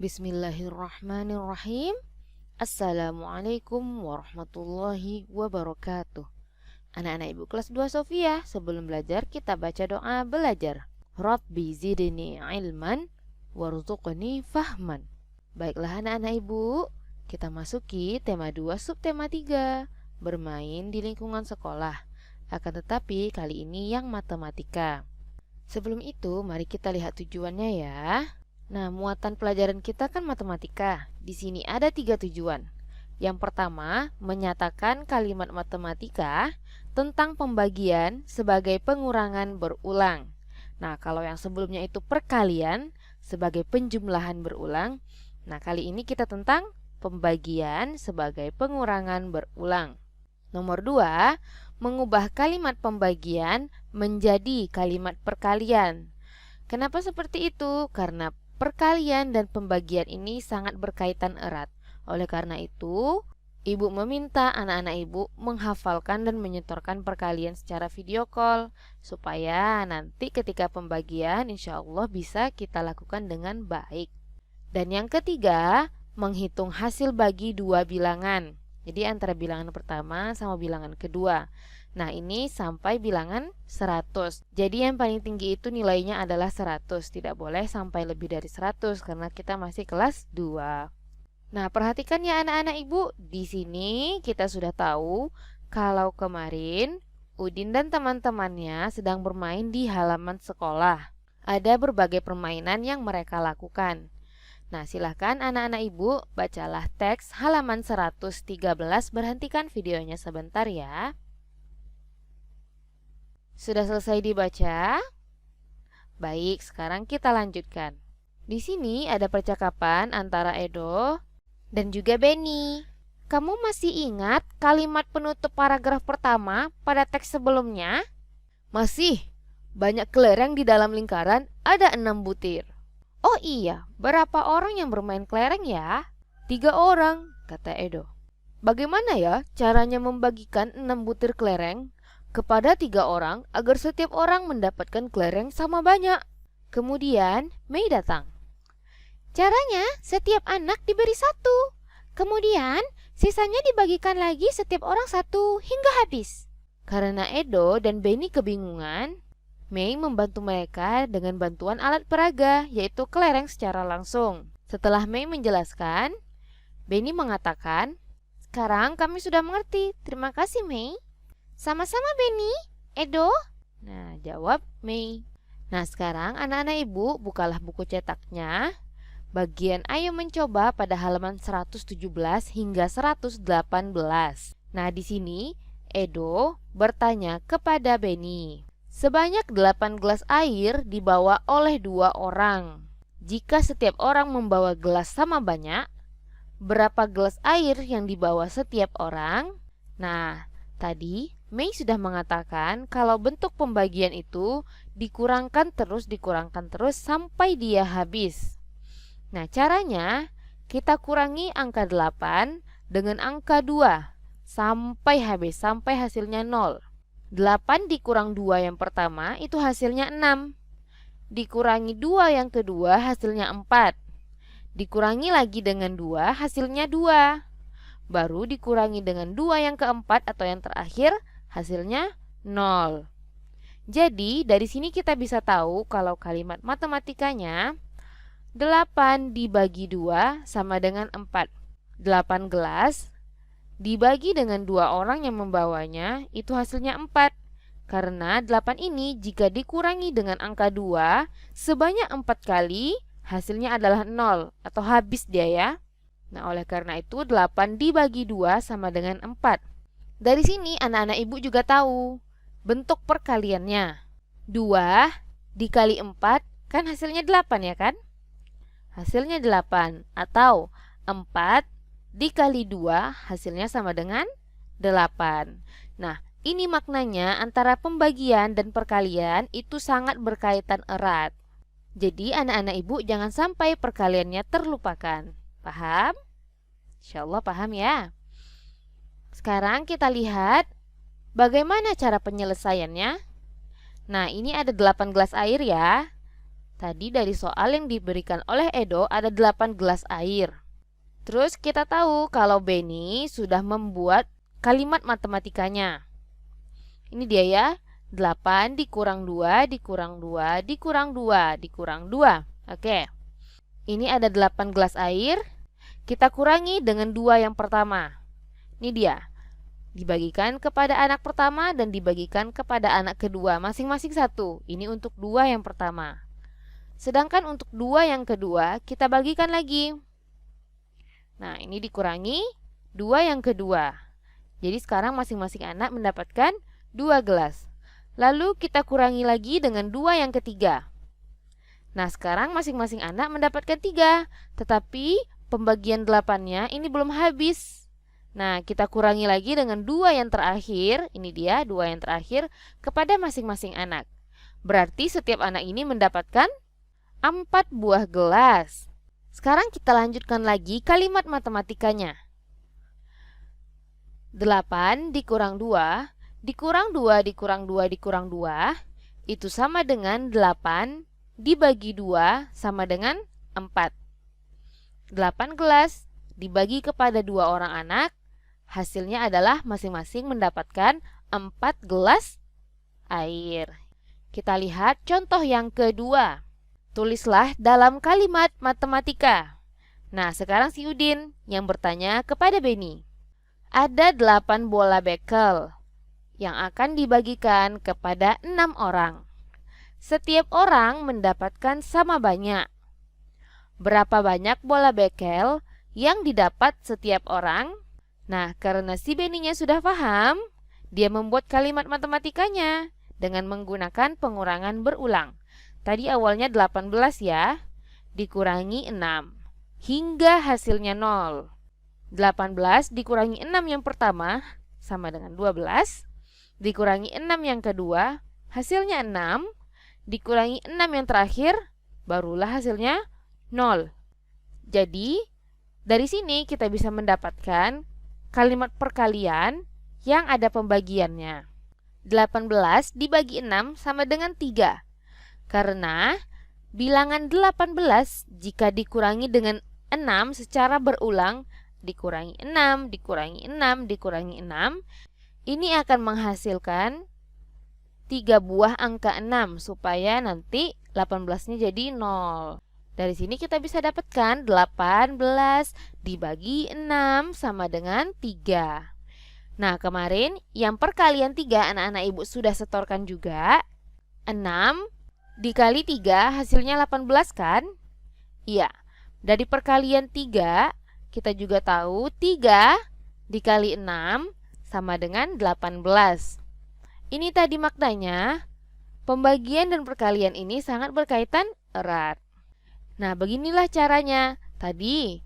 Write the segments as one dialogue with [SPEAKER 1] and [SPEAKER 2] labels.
[SPEAKER 1] Bismillahirrahmanirrahim. Assalamualaikum warahmatullahi wabarakatuh. Anak-anak ibu kelas 2 Sofia, sebelum belajar kita baca doa belajar. Rabbi zidni ilman warzuqni fahman. Baiklah anak-anak ibu, kita masuki tema 2 subtema 3, bermain di lingkungan sekolah. Akan tetapi kali ini yang matematika. Sebelum itu mari kita lihat tujuannya ya. Nah, muatan pelajaran kita kan matematika. Di sini ada 3 tujuan. Yang pertama, menyatakan kalimat matematika tentang pembagian sebagai pengurangan berulang. Nah, kalau yang sebelumnya itu perkalian sebagai penjumlahan berulang. Nah, kali ini kita tentang pembagian sebagai pengurangan berulang. Nomor 2, mengubah kalimat pembagian menjadi kalimat perkalian. Kenapa seperti itu? Karena perkalian dan pembagian ini sangat berkaitan erat. Oleh karena itu, ibu meminta anak-anak ibu menghafalkan dan menyetorkan perkalian secara video call, supaya nanti ketika pembagian insya Allah bisa kita lakukan dengan baik. Dan yang ketiga, menghitung hasil bagi dua bilangan. Jadi antara bilangan pertama sama bilangan kedua. Nah, ini sampai bilangan 100. Jadi yang paling tinggi itu nilainya adalah 100. Tidak boleh sampai lebih dari 100 karena kita masih kelas 2. Nah, perhatikan ya anak-anak ibu. Di sini kita sudah tahu kalau kemarin Udin dan teman-temannya sedang bermain di halaman sekolah. Ada berbagai permainan yang mereka lakukan. Nah, silahkan anak-anak ibu bacalah teks halaman 113. Berhentikan videonya sebentar ya. Sudah selesai dibaca? Baik, sekarang kita lanjutkan. Di sini ada percakapan antara Edo dan juga Benny. Kamu masih ingat kalimat penutup paragraf pertama pada teks sebelumnya? Masih. Banyak kelereng di dalam lingkaran, ada 6 butir. Oh iya, berapa orang yang bermain kelereng ya? 3 orang, kata Edo. Bagaimana ya caranya membagikan 6 butir kelereng kepada 3 orang agar setiap orang mendapatkan kelereng sama banyak? Kemudian Mei datang. Caranya setiap anak diberi 1. Kemudian sisanya dibagikan lagi setiap orang 1 hingga habis. Karena Edo dan Benny kebingungan, Mei membantu mereka dengan bantuan alat peraga, yaitu kelereng secara langsung. Setelah Mei menjelaskan, Benny mengatakan, sekarang kami sudah mengerti. Terima kasih Mei. Sama-sama Benny, Edo. Nah, jawab Mei. Nah, sekarang anak-anak ibu bukalah buku cetaknya. Bagian ayo mencoba pada halaman 117 hingga 118. Nah, di sini Edo bertanya kepada Benny. Sebanyak 8 gelas air dibawa oleh 2 orang. Jika setiap orang membawa gelas sama banyak, berapa gelas air yang dibawa setiap orang? Nah, tadi Mei sudah mengatakan kalau bentuk pembagian itu dikurangkan terus sampai dia habis. Nah, caranya kita kurangi angka 8 dengan angka 2 sampai habis, sampai hasilnya 0. 8 dikurang 2 yang pertama itu hasilnya 6. Dikurangi 2 yang kedua hasilnya 4. Dikurangi lagi dengan 2 hasilnya 2. Baru dikurangi dengan 2 yang keempat atau yang terakhir hasilnya 0. Jadi dari sini kita bisa tahu kalau kalimat matematikanya 8 dibagi 2 sama dengan 4. 8 gelas dibagi dengan 2 orang yang membawanya itu hasilnya 4. Karena 8 ini jika dikurangi dengan angka 2 sebanyak 4 kali hasilnya adalah 0 atau habis dia ya. Nah, oleh karena itu 8 dibagi 2 sama dengan 4. Dari sini anak-anak ibu juga tahu bentuk perkaliannya. 2 dikali 4 kan hasilnya 8 ya kan? Hasilnya 8. Atau 4 dikali 2 hasilnya sama dengan 8. Nah, ini maknanya antara pembagian dan perkalian itu sangat berkaitan erat. Jadi anak-anak ibu jangan sampai perkaliannya terlupakan. Paham? Insya Allah paham ya. Sekarang kita lihat bagaimana cara penyelesaiannya. Nah, ini ada 8 gelas air ya. Tadi dari soal yang diberikan oleh Edo ada 8 gelas air. Terus kita tahu kalau Benny sudah membuat kalimat matematikanya. Ini dia ya, 8 dikurang 2, dikurang 2, dikurang 2, dikurang 2. Oke, ini ada 8 gelas air, kita kurangi dengan 2 yang pertama. Ini dia, dibagikan kepada anak pertama dan dibagikan kepada anak kedua, masing-masing 1. Ini untuk 2 yang pertama. Sedangkan untuk 2 yang kedua, kita bagikan lagi. Nah, ini dikurangi 2 yang kedua. Jadi sekarang masing-masing anak mendapatkan 2 gelas. Lalu kita kurangi lagi dengan 2 yang ketiga. Nah, sekarang masing-masing anak mendapatkan 3. Tetapi pembagian 8-nya ini belum habis. Nah, kita kurangi lagi dengan 2 yang terakhir. Ini dia 2 yang terakhir kepada masing-masing anak. Berarti setiap anak ini mendapatkan 4 buah gelas. Sekarang kita lanjutkan lagi kalimat matematikanya. 8 dikurang 2, dikurang 2, dikurang 2, dikurang 2, itu sama dengan 8 dibagi 2 sama dengan 4. 8 gelas dibagi kepada 2 orang anak, hasilnya adalah masing-masing mendapatkan 4 gelas air. Kita lihat contoh yang kedua. Tulislah dalam kalimat matematika. Nah, sekarang si Udin yang bertanya kepada Benny. Ada 8 bola bekel yang akan dibagikan kepada 6 orang. Setiap orang mendapatkan sama banyak. Berapa banyak bola bekel yang didapat setiap orang? Nah, karena si Benny-nya sudah paham, dia membuat kalimat matematikanya dengan menggunakan pengurangan berulang. Tadi awalnya 18 ya, dikurangi 6, hingga hasilnya 0. 18 dikurangi 6 yang pertama, sama dengan 12. Dikurangi 6 yang kedua, hasilnya 6. Dikurangi 6 yang terakhir, barulah hasilnya 0. Jadi, dari sini kita bisa mendapatkan kalimat perkalian yang ada pembagiannya. 18 dibagi 6 sama dengan 3. Karena bilangan 18 jika dikurangi dengan 6 secara berulang, dikurangi 6, dikurangi 6, dikurangi 6, ini akan menghasilkan 3 buah angka 6 supaya nanti 18-nya jadi 0. Dari sini kita bisa dapatkan 18 dibagi 6 sama dengan 3. Nah, kemarin yang perkalian 3 anak-anak ibu sudah setorkan juga. 6 dikali 3 hasilnya 18 kan? Iya. Dari perkalian 3 kita juga tahu 3 dikali 6 sama dengan 18. Ini tadi maknanya pembagian dan perkalian ini sangat berkaitan erat. Nah, beginilah caranya. Tadi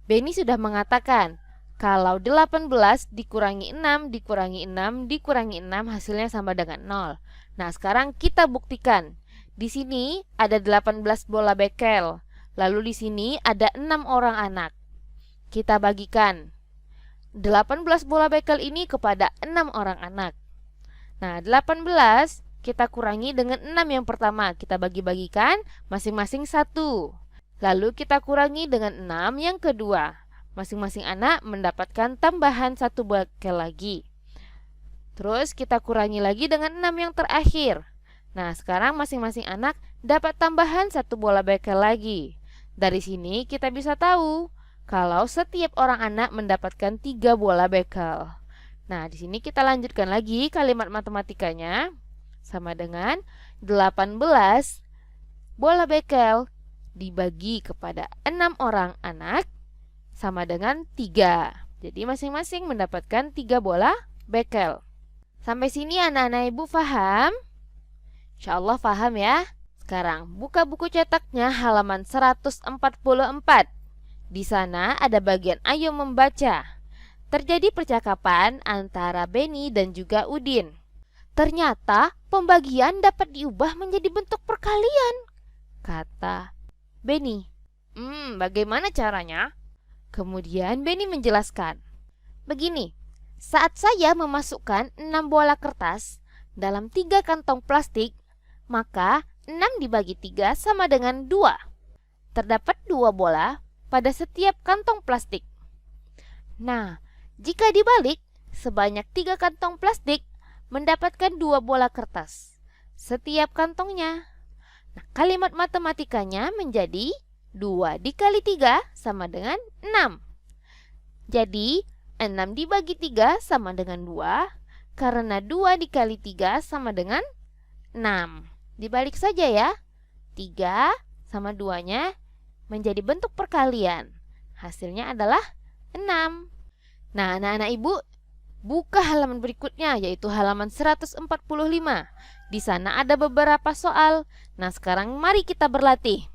[SPEAKER 1] Benny sudah mengatakan kalau 18 dikurangi 6 dikurangi 6 dikurangi 6 hasilnya sama dengan 0. Nah, sekarang kita buktikan. Di sini ada 18 bola bekel. Lalu di sini ada 6 orang anak. Kita bagikan 18 bola bekel ini kepada 6 orang anak. Nah, 18 kita kurangi dengan 6 yang pertama. Kita bagi-bagikan masing-masing 1. Lalu kita kurangi dengan 6 yang kedua. Masing-masing anak mendapatkan tambahan 1 bekel lagi. Terus kita kurangi lagi dengan 6 yang terakhir. Nah, sekarang masing-masing anak dapat tambahan 1 bola bekel lagi. Dari sini kita bisa tahu kalau setiap orang anak mendapatkan 3 bola bekel. Nah, di sini kita lanjutkan lagi kalimat matematikanya. Sama dengan 18 bola bekel dibagi kepada 6 orang anak sama dengan 3. Jadi masing-masing mendapatkan 3 bola bekel. Sampai sini anak-anak ibu paham? Insyaallah paham ya. Sekarang buka buku cetaknya halaman 144. Di sana ada bagian ayo membaca. Terjadi percakapan antara Benny dan juga Udin. Ternyata pembagian dapat diubah menjadi bentuk perkalian, kata Benny. Bagaimana caranya? Kemudian Benny menjelaskan. Begini, saat saya memasukkan 6 bola kertas dalam 3 kantong plastik, maka 6 dibagi 3 sama dengan 2. Terdapat 2 bola pada setiap kantong plastik. Nah, jika dibalik, sebanyak 3 kantong plastik mendapatkan 2 bola kertas setiap kantongnya. Nah, kalimat matematikanya menjadi 2 dikali 3 sama dengan 6. Jadi, 6 dibagi 3 sama dengan 2, karena 2 dikali 3 sama dengan 6. Dibalik saja ya. 3 sama 2-nya menjadi bentuk perkalian. Hasilnya adalah 6. Nah, anak-anak ibu, buka halaman berikutnya, yaitu halaman 145. Di sana ada beberapa soal. Nah, sekarang mari kita berlatih.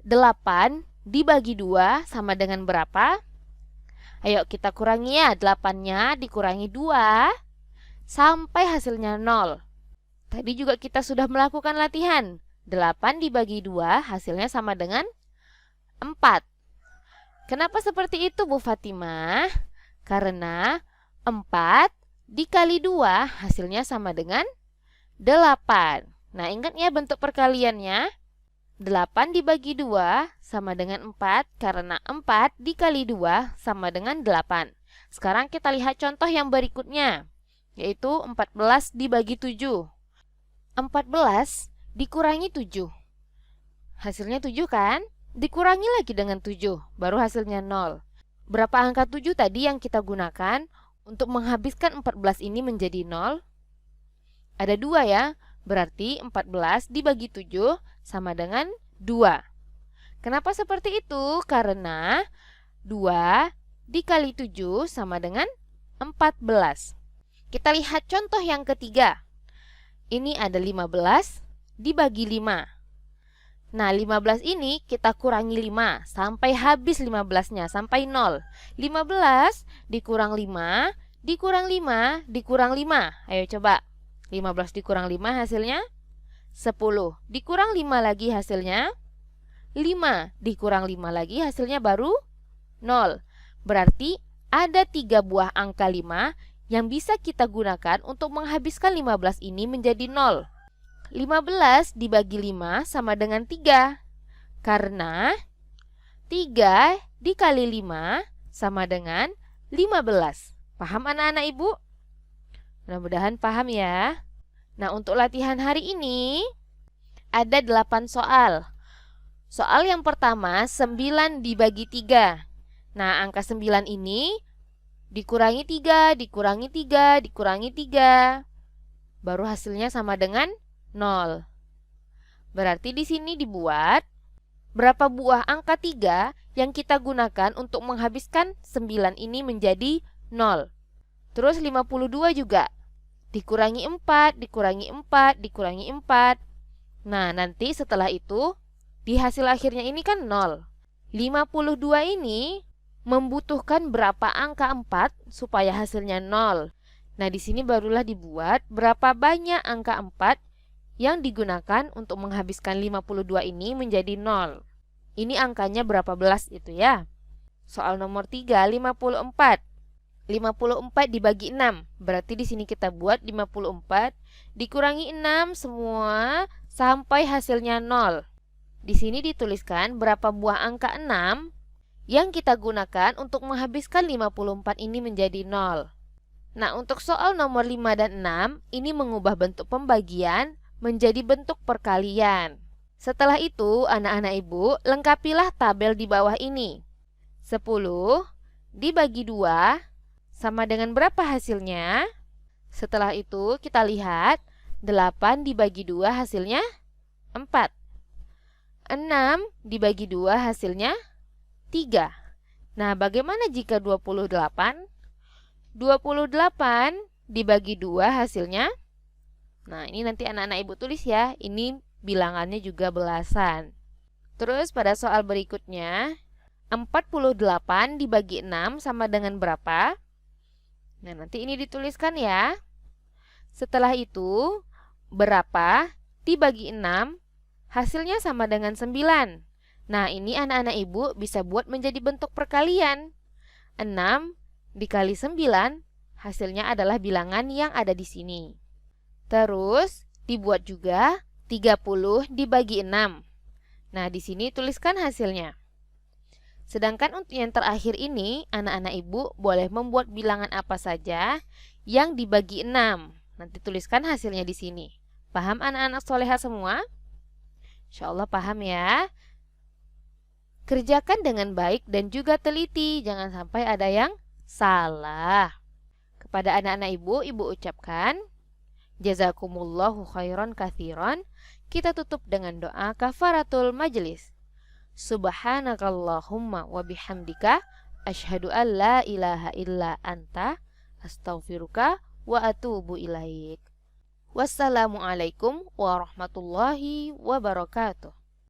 [SPEAKER 1] 8 dibagi 2 sama dengan berapa? Ayo kita kurangi ya. 8-nya dikurangi 2 sampai hasilnya 0. Tadi juga kita sudah melakukan latihan. 8 dibagi 2 hasilnya sama dengan 4. Kenapa seperti itu, Bu Fatimah? Karena 4 dikali 2 hasilnya sama dengan 8. Nah, ingat ya bentuk perkaliannya. 8 dibagi 2 sama dengan 4, karena 4 dikali 2 sama dengan 8. Sekarang kita lihat contoh yang berikutnya, yaitu 14 dibagi 7. 14 dikurangi 7. Hasilnya 7 kan? Dikurangi lagi dengan 7, baru hasilnya 0. Berapa angka 7 tadi yang kita gunakan untuk menghabiskan 14 ini menjadi 0? Ada 2 ya, berarti 14 dibagi 7 sama dengan 2. Kenapa seperti itu? Karena 2 dikali 7 sama dengan 14. Kita lihat contoh yang ketiga. Ini ada 15 dibagi 5. Nah, 15 ini kita kurangi 5 sampai habis 15-nya, sampai 0. 15 dikurang 5, dikurang 5, dikurang 5. Ayo coba. 15 dikurang 5 hasilnya 10. Dikurang 5 lagi hasilnya 5. Dikurang 5 lagi hasilnya baru 0. Berarti ada 3 buah angka 5 yang bisa kita gunakan untuk menghabiskan 15 ini menjadi 0. 15 dibagi 5 sama dengan 3. Karena 3 dikali 5 sama dengan 15. Paham anak-anak ibu? Mudah-mudahan paham ya. Nah, untuk latihan hari ini ada 8 soal. Soal yang pertama 9 dibagi 3. Nah, angka 9 ini dikurangi 3, dikurangi 3, dikurangi 3. Baru hasilnya sama dengan 0. Berarti di sini dibuat berapa buah angka 3 yang kita gunakan untuk menghabiskan 9 ini menjadi 0. Terus 52 juga. Dikurangi 4, dikurangi 4, dikurangi 4. Nah, nanti setelah itu di hasil akhirnya ini kan 0. 52 ini membutuhkan berapa angka 4 supaya hasilnya 0. Nah, di sini barulah dibuat berapa banyak angka 4 yang digunakan untuk menghabiskan 52 ini menjadi 0. Ini angkanya berapa belas itu ya. Soal nomor 3, 54. 54 dibagi 6. Berarti di sini kita buat 54 dikurangi 6 semua sampai hasilnya 0. Di sini dituliskan berapa buah angka 6 yang kita gunakan untuk menghabiskan 54 ini menjadi 0. Nah, untuk soal nomor 5 dan 6, ini mengubah bentuk pembagian menjadi bentuk perkalian. Setelah itu, anak-anak ibu, lengkapilah tabel di bawah ini. 10 dibagi 2 sama dengan berapa hasilnya? Setelah itu, kita lihat 8 dibagi 2 hasilnya 4. 6 dibagi 2 hasilnya 3. Nah, bagaimana jika 28? 28 dibagi 2 hasilnya. Nah, ini nanti anak-anak ibu tulis ya. Ini bilangannya juga belasan. Terus pada soal berikutnya, 48 dibagi 6 sama dengan berapa? Nah, nanti ini dituliskan ya. Setelah itu, berapa dibagi 6 hasilnya sama dengan 9. Nah, ini anak-anak ibu bisa buat menjadi bentuk perkalian. 6 dikali 9 hasilnya adalah bilangan yang ada di sini. Terus dibuat juga 30 dibagi 6. Nah, di sini tuliskan hasilnya. Sedangkan untuk yang terakhir ini, anak-anak ibu boleh membuat bilangan apa saja yang dibagi 6. Nanti tuliskan hasilnya di sini. Paham anak-anak soleha semua? Insya Allah paham ya. Kerjakan dengan baik dan juga teliti, jangan sampai ada yang salah. Kepada anak-anak ibu, ibu ucapkan, jazakumullahu khairan katsiran. Kita tutup dengan doa kafaratul majlis. Subhanakallahumma wa bihamdika asyhadu an la ilaha illa anta astaghfiruka wa atubu ilaik. Wassalamualaikum warahmatullahi wabarakatuh.